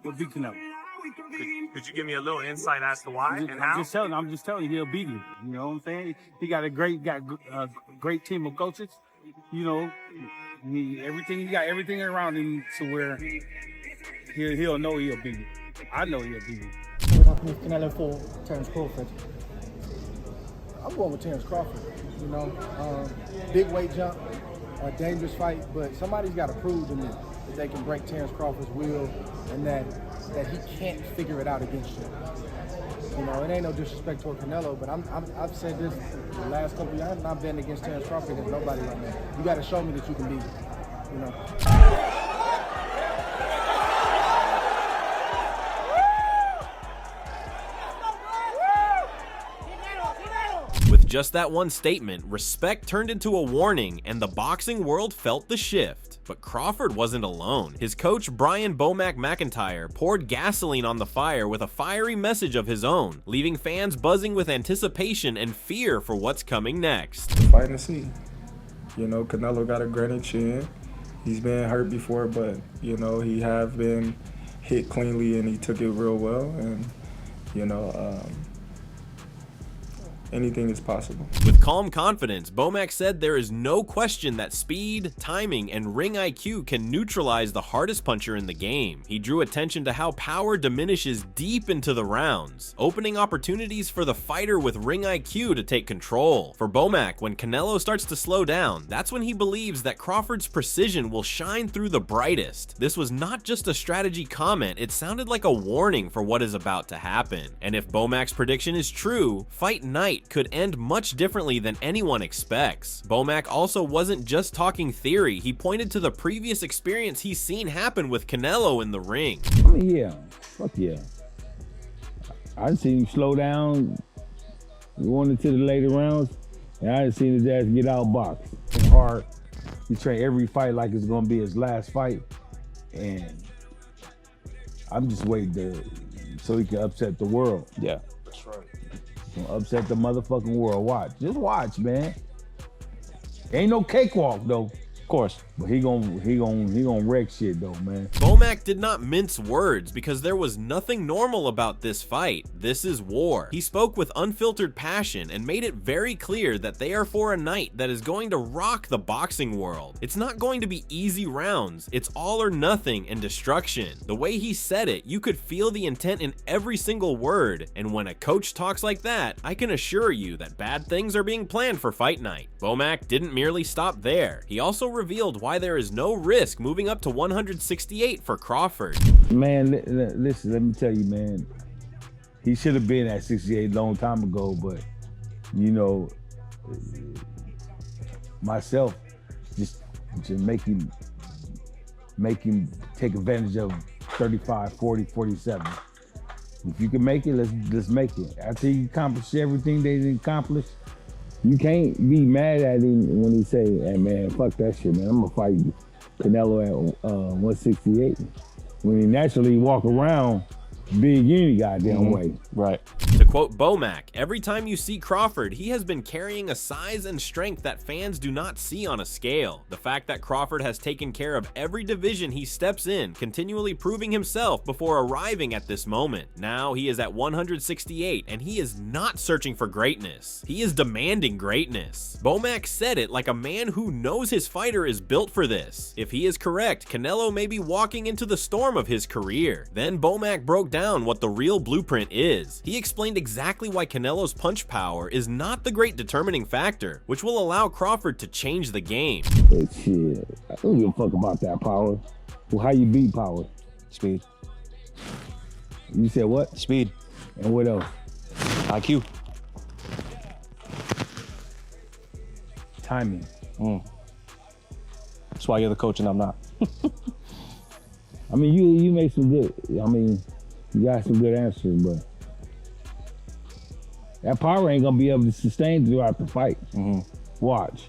will beat Canelo. Could you give me a little insight as to why and how? I'm just telling you, he'll beat him. You know what I'm saying? He got a great team of coaches. You know, he got everything around him to where he'll know he'll beat him. I know he'll beat him. Canelo for Terence Crawford. I'm going with Terence Crawford. You know, big weight jump, a dangerous fight, but somebody's got to prove to me that they can break Terence Crawford's will and that he can't figure it out against you. You know, it ain't no disrespect toward Canelo, but I've said this the last couple of years. I'm not betting against Terence Crawford against nobody right now. You got to show me that you can beat him. You know. Just that one statement, respect turned into a warning, and the boxing world felt the shift. But Crawford wasn't alone. His coach, Brian "Bomac" McIntyre, poured gasoline on the fire with a fiery message of his own, leaving fans buzzing with anticipation and fear for what's coming next. Fighting to see. You know, Canelo got a granite chin. He's been hurt before, but, you know, he have been hit cleanly and he took it real well. And, you know, anything is possible. With calm confidence, Bomac said there is no question that speed, timing, and ring IQ can neutralize the hardest puncher in the game. He drew attention to how power diminishes deep into the rounds, opening opportunities for the fighter with ring IQ to take control. For Bomac, when Canelo starts to slow down, that's when he believes that Crawford's precision will shine through the brightest. This was not just a strategy comment, it sounded like a warning for what is about to happen. And if Bomac's prediction is true, Fight Night could end much differently than anyone expects. Bomac also wasn't just talking theory, he pointed to the previous experience he's seen happen with Canelo in the ring. I mean, yeah, fuck yeah. I seen him slow down, going into the later rounds, and I seen his ass get outboxed. It's hard. He train every fight like it's gonna be his last fight, and I'm just waiting so he can upset the world. Yeah, that's right. Gonna upset the motherfucking world. Watch. Just watch, man. Ain't no cakewalk though. Of course. But he gonna wreck shit though, man. Bomac did not mince words because there was nothing normal about this fight. This is war. He spoke with unfiltered passion and made it very clear that they are for a night that is going to rock the boxing world. It's not going to be easy rounds. It's all or nothing and destruction. The way he said it, you could feel the intent in every single word. And when a coach talks like that, I can assure you that bad things are being planned for Fight Night. Bomac didn't merely stop there. He also revealed why there is no risk moving up to 168 for Crawford. Man, listen, let me tell you, man. He should have been at 68 a long time ago, but, you know, myself, just make him take advantage of 35, 40, 47. If you can make it, let's make it. After he accomplished everything they didn't accomplish, you can't be mad at him when he say, hey man, fuck that shit, man. I'm gonna fight Canelo at 168. When he naturally walk around big any goddamn way. Right. To quote Bomac, every time you see Crawford, he has been carrying a size and strength that fans do not see on a scale. The fact that Crawford has taken care of every division he steps in, continually proving himself before arriving at this moment. Now he is at 168 and he is not searching for greatness. He is demanding greatness. Bomac said it like a man who knows his fighter is built for this. If he is correct, Canelo may be walking into the storm of his career. Then Bomac broke down what the real blueprint is. He explained exactly why Canelo's punch power is not the great determining factor, which will allow Crawford to change the game. But shit, I don't give a fuck about that power. Well, how you beat power? Speed. You said what? Speed. And what else? IQ. Timing. That's why you're the coach and I'm not. I mean, you make some good, you got some good answers, but that power ain't gonna be able to sustain throughout the fight. Watch.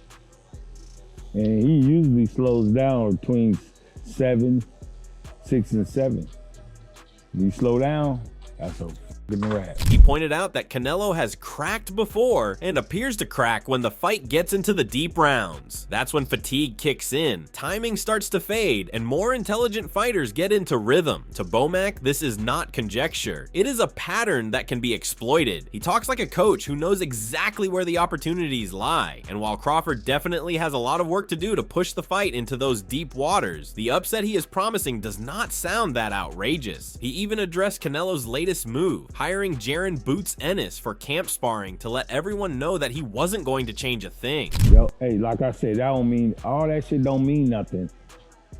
And he usually slows down between 6 and 7. If you slow down, that's over. in the rap. He pointed out that Canelo has cracked before and appears to crack when the fight gets into the deep rounds. That's when fatigue kicks in, timing starts to fade, and more intelligent fighters get into rhythm. To Bomac, this is not conjecture. It is a pattern that can be exploited. He talks like a coach who knows exactly where the opportunities lie, and while Crawford definitely has a lot of work to do to push the fight into those deep waters, the upset he is promising does not sound that outrageous. He even addressed Canelo's latest move, hiring Jaron Boots Ennis for camp sparring to let everyone know that he wasn't going to change a thing. Yo, hey, like I said, that don't mean, all that shit don't mean nothing.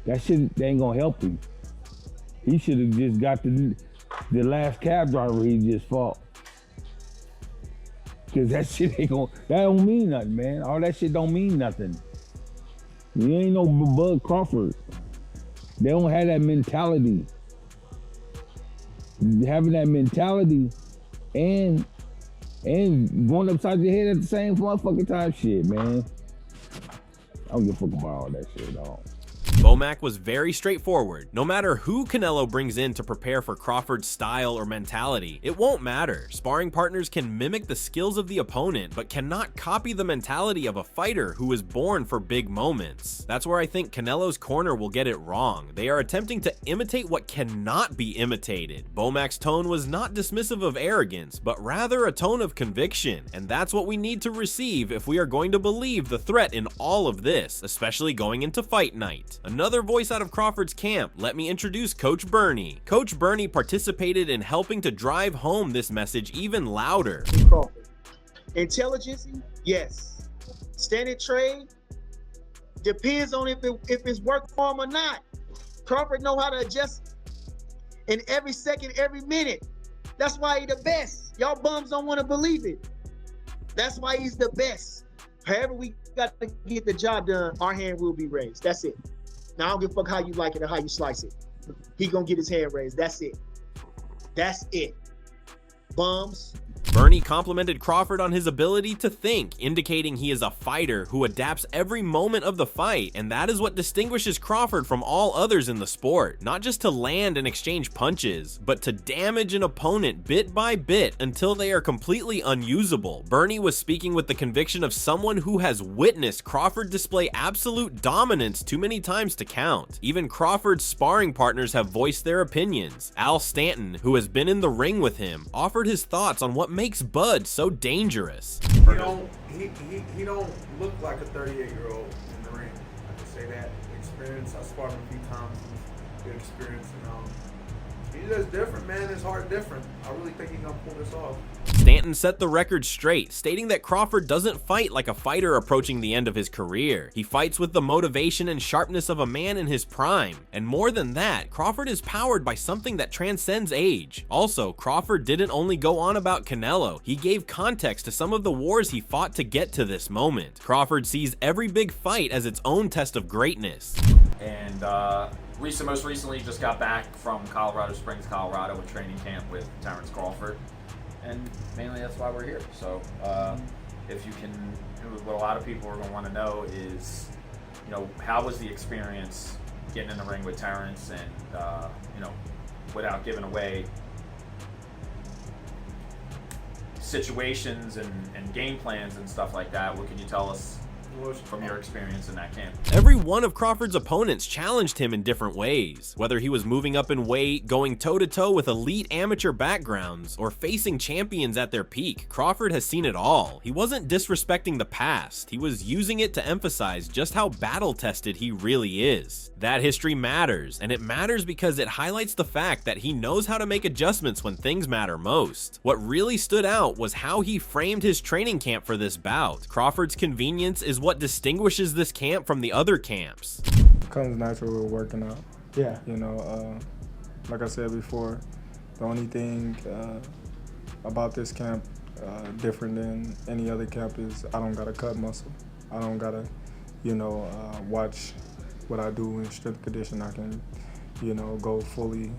That shit ain't gonna help him. He should have just got the last cab driver he just fought. Cause that shit ain't gonna, that don't mean nothing, man. All that shit don't mean nothing. You ain't no Bud Crawford. They don't have that mentality. Having that mentality and going upside your head at the same motherfucking time, shit, man. I don't give a fuck about all that shit, dog. Bomac was very straightforward. No matter who Canelo brings in to prepare for Crawford's style or mentality, it won't matter. Sparring partners can mimic the skills of the opponent, but cannot copy the mentality of a fighter who is born for big moments. That's where I think Canelo's corner will get it wrong. They are attempting to imitate what cannot be imitated. Bomac's tone was not dismissive of arrogance, but rather a tone of conviction, and that's what we need to receive if we are going to believe the threat in all of this, especially going into fight night. Another voice out of Crawford's camp, let me introduce Coach Bernie. Coach Bernie participated in helping to drive home this message even louder. Crawford. Intelligence, yes. Standing trade, depends on if it's work for him or not. Crawford know how to adjust in every second, every minute. That's why he's the best. Y'all bums don't want to believe it. That's why he's the best. However we got to get the job done, our hand will be raised. That's it. Now, I don't give a fuck how you like it or how you slice it. He gonna get his hand raised. That's it. That's it. Bums. Bernie complimented Crawford on his ability to think, indicating he is a fighter who adapts every moment of the fight, and that is what distinguishes Crawford from all others in the sport. Not just to land and exchange punches, but to damage an opponent bit by bit until they are completely unusable. Bernie was speaking with the conviction of someone who has witnessed Crawford display absolute dominance too many times to count. Even Crawford's sparring partners have voiced their opinions. Al Stanton, who has been in the ring with him, offered his thoughts on what makes Bud so dangerous. He don't look like a 38-year-old in the ring. I can say that. Experience. I sparred him a few times. Good experience. He's just different, man. His heart different. I really think he's gonna pull this off. Stanton set the record straight, stating that Crawford doesn't fight like a fighter approaching the end of his career. He fights with the motivation and sharpness of a man in his prime. And more than that, Crawford is powered by something that transcends age. Also, Crawford didn't only go on about Canelo, he gave context to some of the wars he fought to get to this moment. Crawford sees every big fight as its own test of greatness. And most recently just got back from Colorado Springs, Colorado, with training camp with Terence Crawford. And mainly that's why we're here. So if you can, what a lot of people are going to want to know is, how was the experience getting in the ring with Terence, and without giving away situations and game plans and stuff like that, what can you tell us from your experience in that camp? Every one of Crawford's opponents challenged him in different ways. Whether he was moving up in weight, going toe-to-toe with elite amateur backgrounds, or facing champions at their peak, Crawford has seen it all. He wasn't disrespecting the past, he was using it to emphasize just how battle-tested he really is. That history matters, and it matters because it highlights the fact that he knows how to make adjustments when things matter most. What really stood out was how he framed his training camp for this bout. Crawford's convenience is what distinguishes this camp from the other camps. It comes natural with working out. Yeah. Like I said before, the only thing about this camp different than any other camp is I don't gotta cut muscle. I don't gotta, watch what I do in strength condition. I can, go fully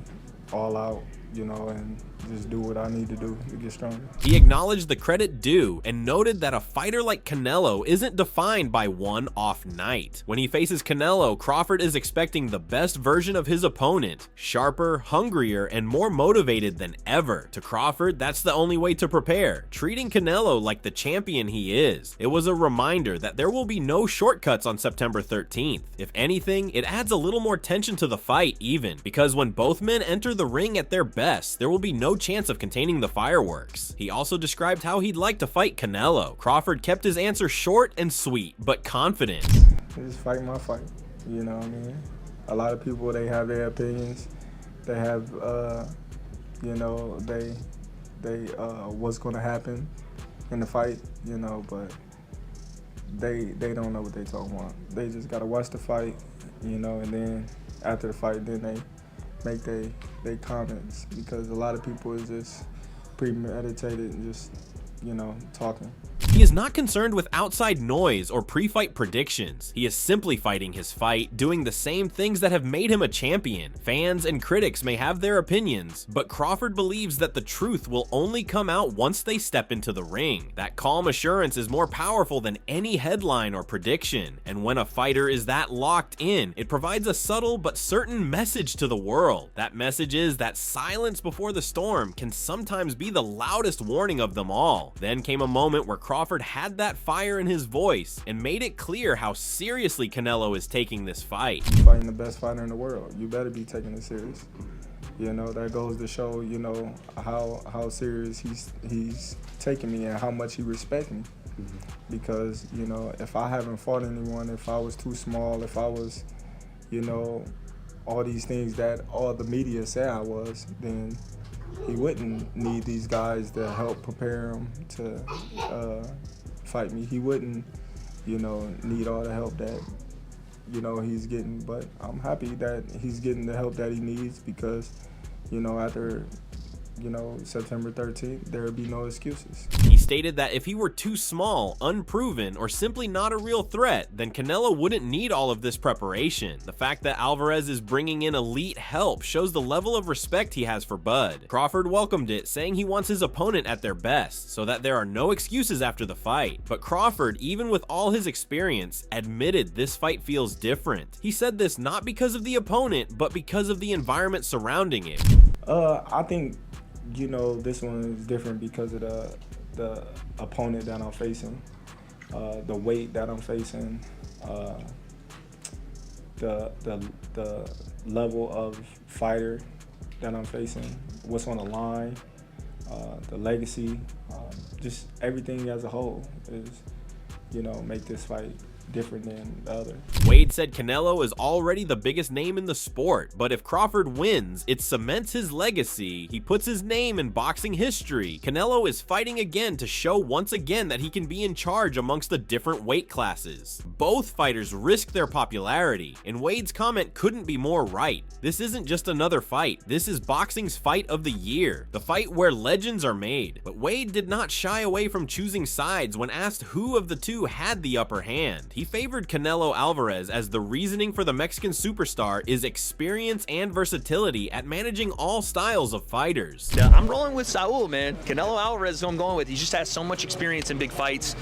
all out you know, and just do what I need to do to get stronger. He acknowledged the credit due and noted that a fighter like Canelo isn't defined by one off night. When he faces Canelo, Crawford is expecting the best version of his opponent, sharper, hungrier, and more motivated than ever. To Crawford, that's the only way to prepare, treating Canelo like the champion he is. It was a reminder that there will be no shortcuts on September 13th. If anything, it adds a little more tension to the fight even, because when both men enter the ring at their best, there will be no chance of containing the fireworks. He also described how he'd like to fight Canelo. Crawford kept his answer short and sweet, but confident. Just fight my fight, you know what I mean? A lot of people, they have their opinions. They have, you know, they what's going to happen in the fight, you know, but they don't know what they talking about. They just got to watch the fight, you know, and then after the fight, then they make they comments, because a lot of people is just premeditated and just, you know, talking. He is not concerned with outside noise or pre-fight predictions. He is simply fighting his fight, doing the same things that have made him a champion. Fans and critics may have their opinions, but Crawford believes that the truth will only come out once they step into the ring. That calm assurance is more powerful than any headline or prediction, and when a fighter is that locked in, it provides a subtle but certain message to the world. That message is that silence before the storm can sometimes be the loudest warning of them all. Then came a moment where Crawford had that fire in his voice and made it clear how seriously Canelo is taking this fight. Fighting the best fighter in the world, you better be taking it serious. You know, that goes to show, you know, how serious he's taking me and how much he respects me. Because, you know, if I haven't fought anyone, if I was too small, if I was, you know, all these things that all the media say I was, then he wouldn't need these guys to help prepare him to fight me. He wouldn't, you know, need all the help that, you know, he's getting. But I'm happy that he's getting the help that he needs, because, you know, after, you know, September 13th, there would be no excuses. He stated that if he were too small, unproven, or simply not a real threat, then Canelo wouldn't need all of this preparation. The fact that Alvarez is bringing in elite help shows the level of respect he has for Bud. Crawford welcomed it, saying he wants his opponent at their best, so that there are no excuses after the fight. But Crawford, even with all his experience, admitted this fight feels different. He said this not because of the opponent, but because of the environment surrounding it. I think, you know, this one is different because of the opponent that I'm facing, the weight that I'm facing, the level of fighter that I'm facing, what's on the line, the legacy, just everything as a whole is, you know, make this fight different than the other. Wade said Canelo is already the biggest name in the sport, but if Crawford wins, it cements his legacy. He puts his name in boxing history. Canelo is fighting again to show once again that he can be in charge amongst the different weight classes. Both fighters risk their popularity, and Wade's comment couldn't be more right. This isn't just another fight. This is boxing's fight of the year, the fight where legends are made. But Wade did not shy away from choosing sides when asked who of the two had the upper hand. He favored Canelo Alvarez, as the reasoning for the Mexican superstar is experience and versatility at managing all styles of fighters. Yeah, I'm rolling with Saul, man. Canelo Alvarez is who I'm going with. He just has so much experience in big fights.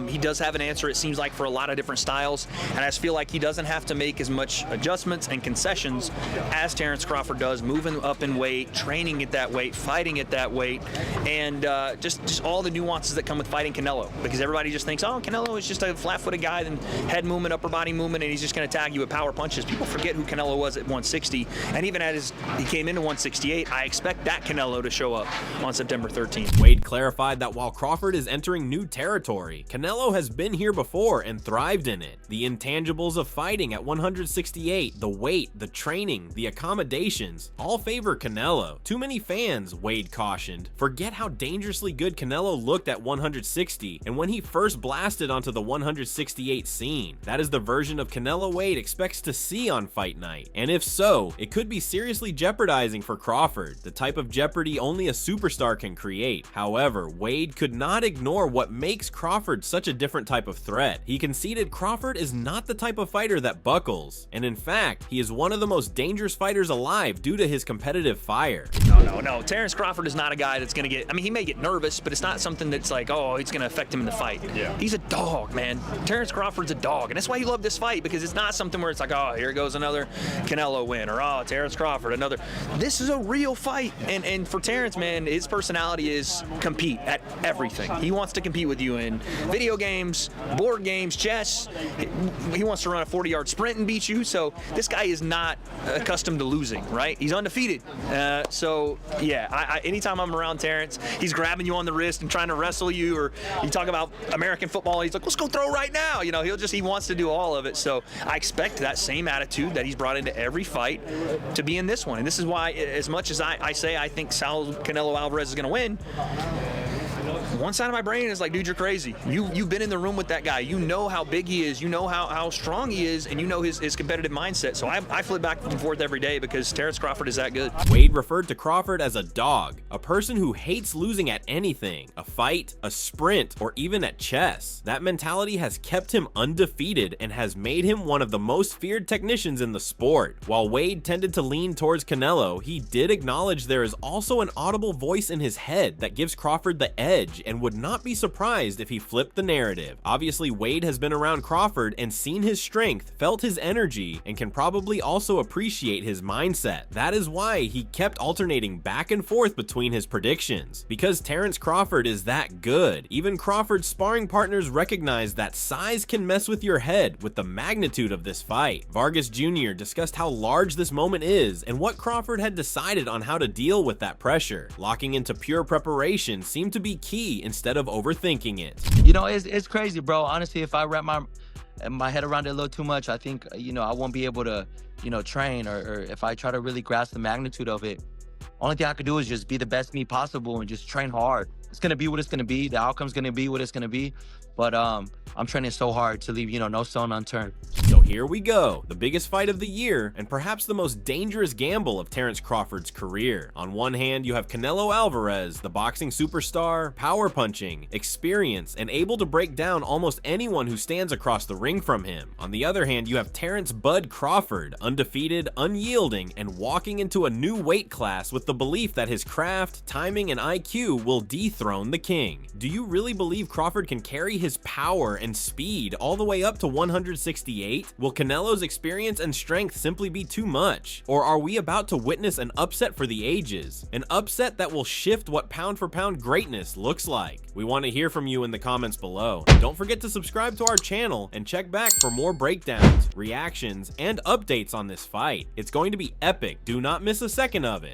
He does have an answer, it seems like, for a lot of different styles, and I just feel like he doesn't have to make as much adjustments and concessions as Terence Crawford does, moving up in weight, training at that weight, fighting at that weight, and just all the nuances that come with fighting Canelo, because everybody just thinks, oh, Canelo is just a flat-footed guy, then head movement, upper body movement, and he's just going to tag you with power punches. People forget who Canelo was at 160, and even as he came into 168, I expect that Canelo to show up on September 13th. Wade clarified that while Crawford is entering new territory, Canelo has been here before and thrived in it. The intangibles of fighting at 168, the weight, the training, the accommodations, all favor Canelo. Too many fans, Wade cautioned, forget how dangerously good Canelo looked at 160, and when he first blasted onto the 168 heavyweight scene. That is the version of Canelo Wade expects to see on fight night. And if so, it could be seriously jeopardizing for Crawford, the type of jeopardy only a superstar can create. However, Wade could not ignore what makes Crawford such a different type of threat. He conceded Crawford is not the type of fighter that buckles, and in fact, he is one of the most dangerous fighters alive due to his competitive fire. No. Terence Crawford is not a guy that's going to get, I mean, he may get nervous, but it's not something that's like, oh, it's going to affect him in the fight. Yeah. He's a dog, man. Terence Crawford's a dog, and that's why you love this fight, because it's not something where it's like, oh, here goes another Canelo win, or oh, Terence Crawford, another. This is a real fight, and for Terence, man, his personality is compete at everything. He wants to compete with you in video games, board games, chess. He wants to run a 40-yard sprint and beat you, so this guy is not accustomed to losing, right? He's undefeated. So, yeah, anytime I'm around Terence, he's grabbing you on the wrist and trying to wrestle you, or you talk about American football, he's like, let's go throw right now. You know, he wants to do all of it. So I expect that same attitude that he's brought into every fight to be in this one. And this is why, as much as I say I think Canelo Alvarez is going to win, one side of my brain is like, dude, you're crazy. You've been in the room with that guy. You know how big he is. You know how strong he is, and you know his competitive mindset. So I flip back and forth every day because Terence Crawford is that good. Wade referred to Crawford as a dog, a person who hates losing at anything, a fight, a sprint, or even at chess. That mentality has kept him undefeated and has made him one of the most feared technicians in the sport. While Wade tended to lean towards Canelo, he did acknowledge there is also an audible voice in his head that gives Crawford the edge, and would not be surprised if he flipped the narrative. Obviously, Wade has been around Crawford and seen his strength, felt his energy, and can probably also appreciate his mindset. That is why he kept alternating back and forth between his predictions. Because Terence Crawford is that good. Even Crawford's sparring partners recognize that size can mess with your head with the magnitude of this fight. Vargas Jr. discussed how large this moment is and what Crawford had decided on how to deal with that pressure. Locking into pure preparation seemed to be key instead of overthinking it. You know, it's crazy, bro. Honestly, if I wrap my head around it a little too much, I think, you know, I won't be able to, you know, train, or if I try to really grasp the magnitude of it, only thing I could do is just be the best me possible and just train hard. It's going to be what it's going to be. The outcome's going to be what it's going to be. But I'm training so hard to leave, you know, no stone unturned. So here we go, the biggest fight of the year and perhaps the most dangerous gamble of Terence Crawford's career. On one hand, you have Canelo Alvarez, the boxing superstar, power punching, experience, and able to break down almost anyone who stands across the ring from him. On the other hand, you have Terence Bud Crawford, undefeated, unyielding, and walking into a new weight class with the belief that his craft, timing, and IQ will dethrone the king. Do you really believe Crawford can carry his power and speed all the way up to 168? Will Canelo's experience and strength simply be too much? Or are we about to witness an upset for the ages? An upset that will shift what pound for pound greatness looks like? We want to hear from you in the comments below. Don't forget to subscribe to our channel and check back for more breakdowns, reactions, and updates on this fight. It's going to be epic. Do not miss a second of it.